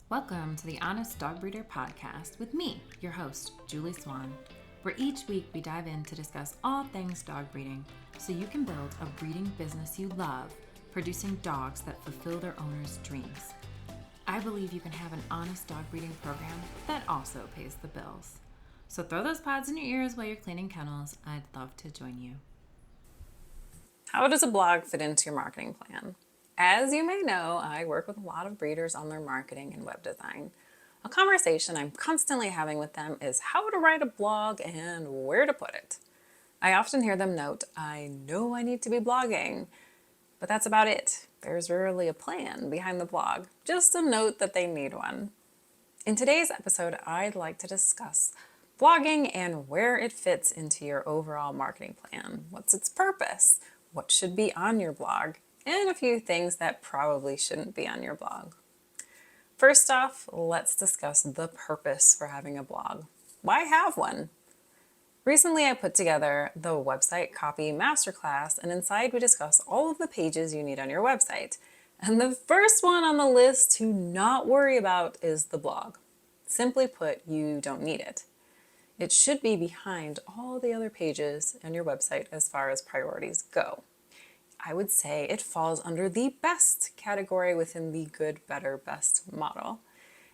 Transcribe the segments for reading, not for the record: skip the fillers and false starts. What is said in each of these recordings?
Welcome to the Honest Dog Breeder Podcast with me, your host, Julie Swan, where each week we dive in to discuss all things dog breeding so you can build a breeding business you love, producing dogs that fulfill their owners' dreams. I believe you can have an honest dog breeding program that also pays the bills. So throw those pods in your ears while you're cleaning kennels. I'd love to join you. How does a blog fit into your marketing plan? As you may know, I work with a lot of breeders on their marketing and web design. A conversation I'm constantly having with them is how to write a blog and where to put it. I often hear them note, I know I need to be blogging, but that's about it. There's rarely a plan behind the blog, just a note that they need one. In today's episode, I'd like to discuss blogging and where it fits into your overall marketing plan. What's its purpose? What should be on your blog? And a few things that probably shouldn't be on your blog. First off, let's discuss the purpose for having a blog. Why have one? Recently, I put together the Website Copy Masterclass, and inside we discuss all of the pages you need on your website. And the first one on the list to not worry about is the blog. Simply put, you don't need it. It should be behind all the other pages on your website as far as priorities go. I would say it falls under the best category within the good, better, best model.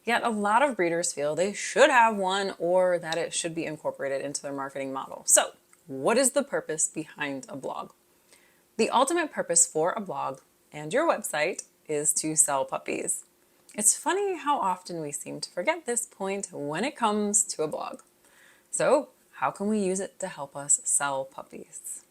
Yet a lot of breeders feel they should have one or that it should be incorporated into their marketing model. So, what is the purpose behind a blog? The ultimate purpose for a blog and your website is to sell puppies. It's funny how often we seem to forget this point when it comes to a blog. So, how can we use it to help us sell puppies?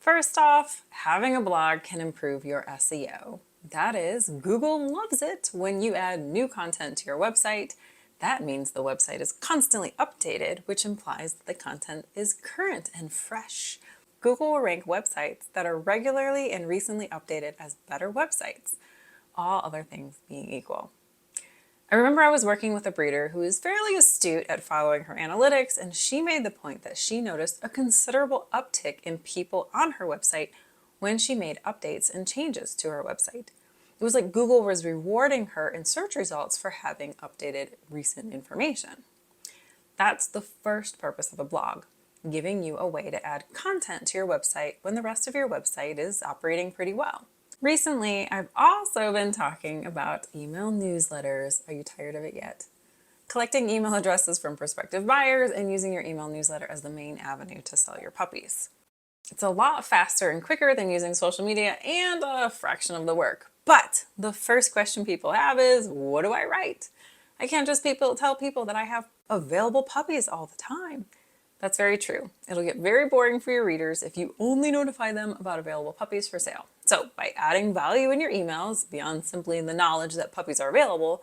First off, having a blog can improve your SEO. That is, Google loves it when you add new content to your website. That means the website is constantly updated, which implies that the content is current and fresh. Google will rank websites that are regularly and recently updated as better websites, all other things being equal. I remember I was working with a breeder who is fairly astute at following her analytics, and she made the point that she noticed a considerable uptick in people on her website when she made updates and changes to her website. It was like Google was rewarding her in search results for having updated recent information. That's the first purpose of a blog, giving you a way to add content to your website when the rest of your website is operating pretty well. Recently, I've also been talking about email newsletters. Are you tired of it yet? Collecting email addresses from prospective buyers and using your email newsletter as the main avenue to sell your puppies. It's a lot faster and quicker than using social media and a fraction of the work. But the first question people have is, what do I write? I can't just tell people that I have available puppies all the time. That's very true. It'll get very boring for your readers if you only notify them about available puppies for sale. So by adding value in your emails, beyond simply the knowledge that puppies are available,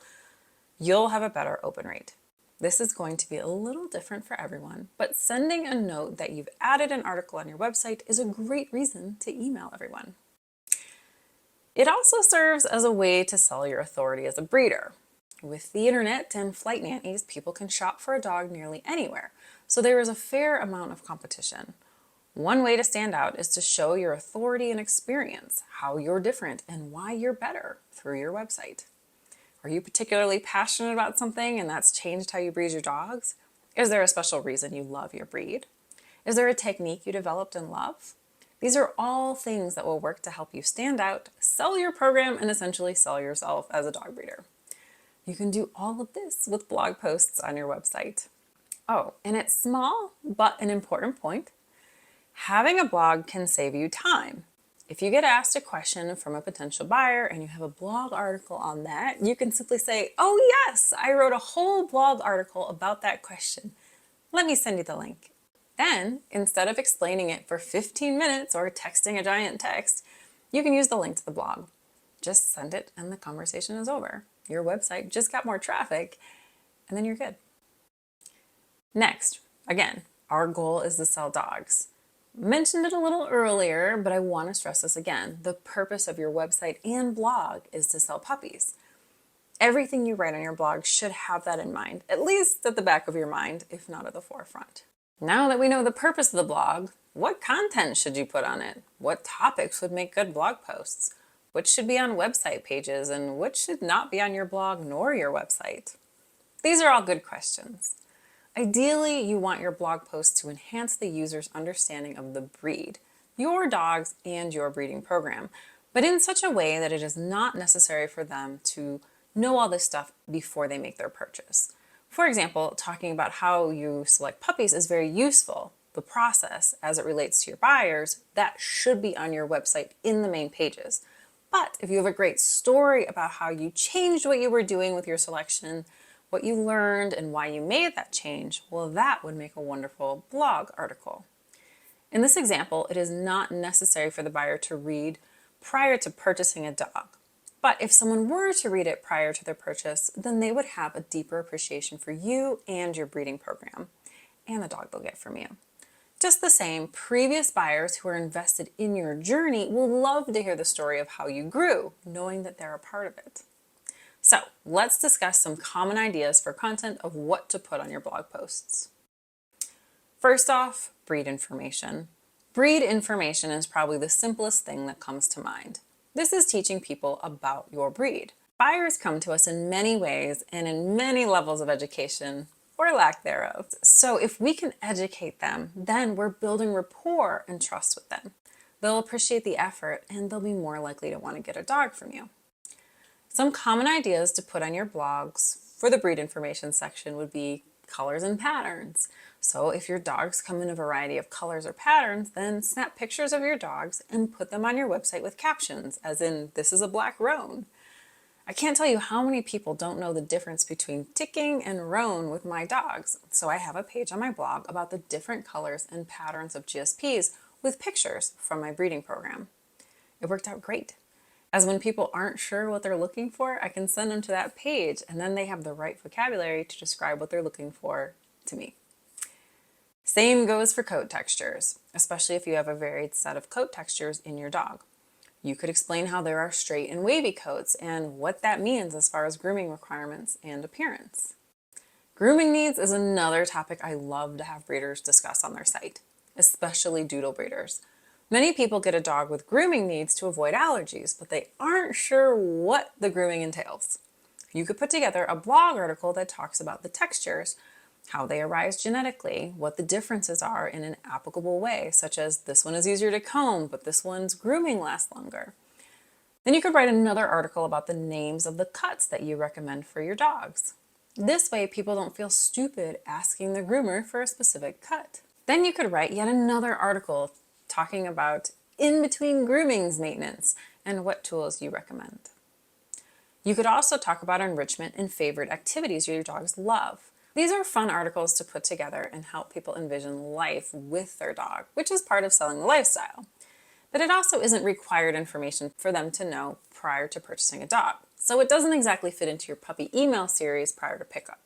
you'll have a better open rate. This is going to be a little different for everyone, but sending a note that you've added an article on your website is a great reason to email everyone. It also serves as a way to sell your authority as a breeder. With the internet and flight nannies, people can shop for a dog nearly anywhere, so there is a fair amount of competition. One way to stand out is to show your authority and experience, how you're different, and why you're better through your website. Are you particularly passionate about something and that's changed how you breed your dogs? Is there a special reason you love your breed? Is there a technique you developed and love? These are all things that will work to help you stand out, sell your program, and essentially sell yourself as a dog breeder. You can do all of this with blog posts on your website. Oh, and it's small, but an important point. Having a blog can save you time. If you get asked a question from a potential buyer and you have a blog article on that, you can simply say, oh yes, I wrote a whole blog article about that question. Let me send you the link. Then, instead of explaining it for 15 minutes or texting a giant text, you can use the link to the blog. Just send it and the conversation is over. Your website just got more traffic, and then you're good. Next, again, our goal is to sell dogs. Mentioned it a little earlier, but I want to stress this again. The purpose of your website and blog is to sell puppies. Everything you write on your blog should have that in mind, at least at the back of your mind, if not at the forefront. Now that we know the purpose of the blog, what content should you put on it? What topics would make good blog posts? which should be on website pages and which should not be on your blog nor your website? These are all good questions. Ideally, you want your blog post to enhance the user's understanding of the breed, your dogs, and your breeding program, but in such a way that it is not necessary for them to know all this stuff before they make their purchase. For example, talking about how you select puppies is very useful. The process, as it relates to your buyers, that should be on your website in the main pages. But if you have a great story about how you changed what you were doing with your selection, what you learned, and why you made that change, well, that would make a wonderful blog article. In this example, it is not necessary for the buyer to read prior to purchasing a dog. But if someone were to read it prior to their purchase, then they would have a deeper appreciation for you and your breeding program and the dog they'll get from you. Just the same, previous buyers who are invested in your journey will love to hear the story of how you grew, knowing that they're a part of it. So let's discuss some common ideas for content of what to put on your blog posts. First off, breed information. Breed information is probably the simplest thing that comes to mind. This is teaching people about your breed. Buyers come to us in many ways and in many levels of education, or lack thereof. So if we can educate them, then we're building rapport and trust with them. They'll appreciate the effort and they'll be more likely to want to get a dog from you. Some common ideas to put on your blogs for the breed information section would be colors and patterns. So if your dogs come in a variety of colors or patterns, then snap pictures of your dogs and put them on your website with captions, as in, "This is a black roan." I can't tell you how many people don't know the difference between ticking and roan with my dogs. So I have a page on my blog about the different colors and patterns of GSPs with pictures from my breeding program. It worked out great, as when people aren't sure what they're looking for, I can send them to that page and then they have the right vocabulary to describe what they're looking for to me. Same goes for coat textures, especially if you have a varied set of coat textures in your dog. You could explain how there are straight and wavy coats and what that means as far as grooming requirements and appearance. Grooming needs is another topic I love to have breeders discuss on their site, especially doodle breeders. Many people get a dog with grooming needs to avoid allergies, but they aren't sure what the grooming entails. You could put together a blog article that talks about the textures, how they arise genetically, what the differences are in an applicable way, such as this one is easier to comb, but this one's grooming lasts longer. Then you could write another article about the names of the cuts that you recommend for your dogs. This way, people don't feel stupid asking the groomer for a specific cut. Then you could write yet another article talking about in-between groomings maintenance and what tools you recommend. You could also talk about enrichment and favorite activities your dogs love. These are fun articles to put together and help people envision life with their dog, which is part of selling the lifestyle. But it also isn't required information for them to know prior to purchasing a dog, so it doesn't exactly fit into your puppy email series prior to pickup.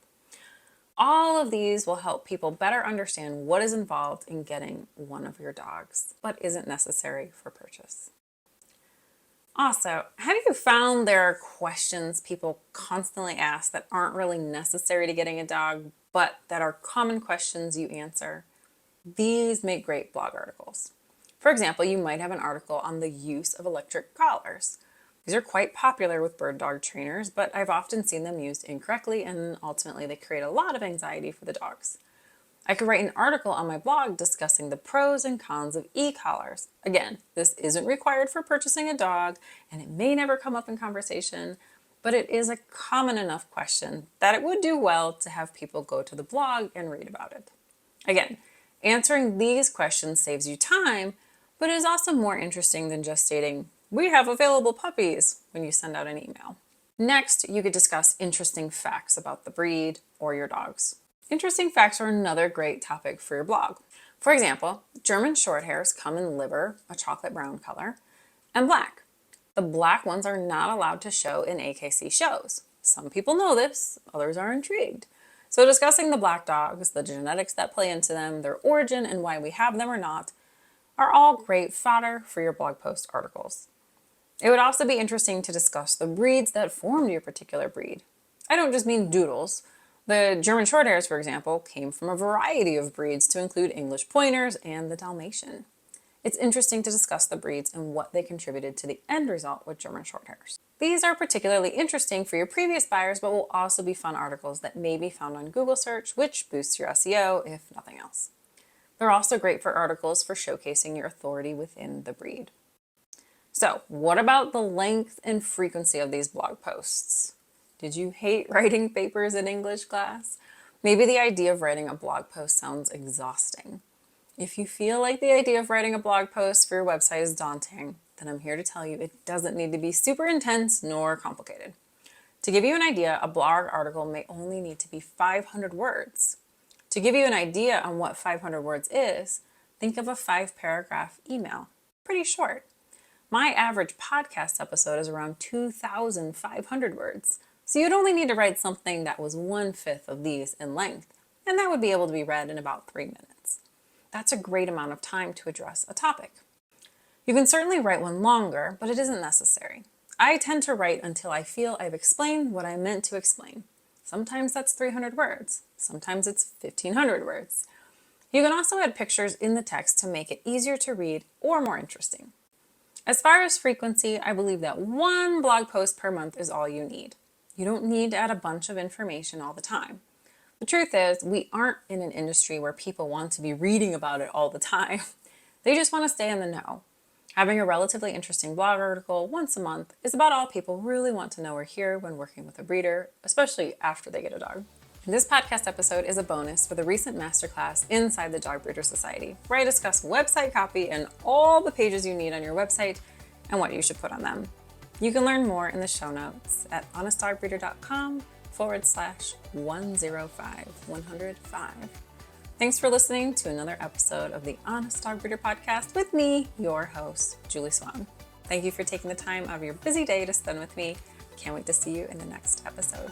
All of these will help people better understand what is involved in getting one of your dogs, but isn't necessary for purchase. Also, have you found there are questions people constantly ask that aren't really necessary to getting a dog, but that are common questions you answer? These make great blog articles. For example, you might have an article on the use of electric collars. These are quite popular with bird dog trainers, but I've often seen them used incorrectly and ultimately they create a lot of anxiety for the dogs. I could write an article on my blog discussing the pros and cons of e-collars. Again, this isn't required for purchasing a dog and it may never come up in conversation, but it is a common enough question that it would do well to have people go to the blog and read about it. Again, answering these questions saves you time, but is also more interesting than just stating, "We have available puppies," when you send out an email. Next, you could discuss interesting facts about the breed or your dogs. Interesting facts are another great topic for your blog. For example, German Shorthairs come in liver, a chocolate brown color, and black. The black ones are not allowed to show in AKC shows. Some people know this, others are intrigued. So discussing the black dogs, the genetics that play into them, their origin, and why we have them or not, are all great fodder for your blog post articles. It would also be interesting to discuss the breeds that formed your particular breed. I don't just mean doodles. The German Shorthairs, for example, came from a variety of breeds to include English Pointers and the Dalmatian. It's interesting to discuss the breeds and what they contributed to the end result with German Shorthairs. These are particularly interesting for your previous buyers, but will also be fun articles that may be found on Google search, which boosts your SEO, if nothing else. They're also great for articles for showcasing your authority within the breed. So, what about the length and frequency of these blog posts? Did you hate writing papers in English class? Maybe the idea of writing a blog post sounds exhausting. If you feel like the idea of writing a blog post for your website is daunting, then I'm here to tell you it doesn't need to be super intense nor complicated. To give you an idea, a blog article may only need to be 500 words. To give you an idea on what 500 words is, think of a 5-paragraph email. Pretty short. My average podcast episode is around 2,500 words, so you'd only need to write something that was 1/5 of these in length, and that would be able to be read in about 3 minutes. That's a great amount of time to address a topic. You can certainly write one longer, but it isn't necessary. I tend to write until I feel I've explained what I meant to explain. Sometimes that's 300 words. Sometimes it's 1,500 words. You can also add pictures in the text to make it easier to read or more interesting. As far as frequency, I believe that 1 blog post per month is all you need. You don't need to add a bunch of information all the time. The truth is, we aren't in an industry where people want to be reading about it all the time. They just want to stay in the know. Having a relatively interesting blog article once a month is about all people really want to know or hear when working with a breeder, especially after they get a dog. This podcast episode is a bonus for the recent masterclass inside the Dog Breeder Society, where I discuss website copy and all the pages you need on your website and what you should put on them. You can learn more in the show notes at honestdogbreeder.com/105. Thanks for listening to another episode of the Honest Dog Breeder Podcast with me, your host, Julie Swan. Thank you for taking the time out of your busy day to spend with me. Can't wait to see you in the next episode.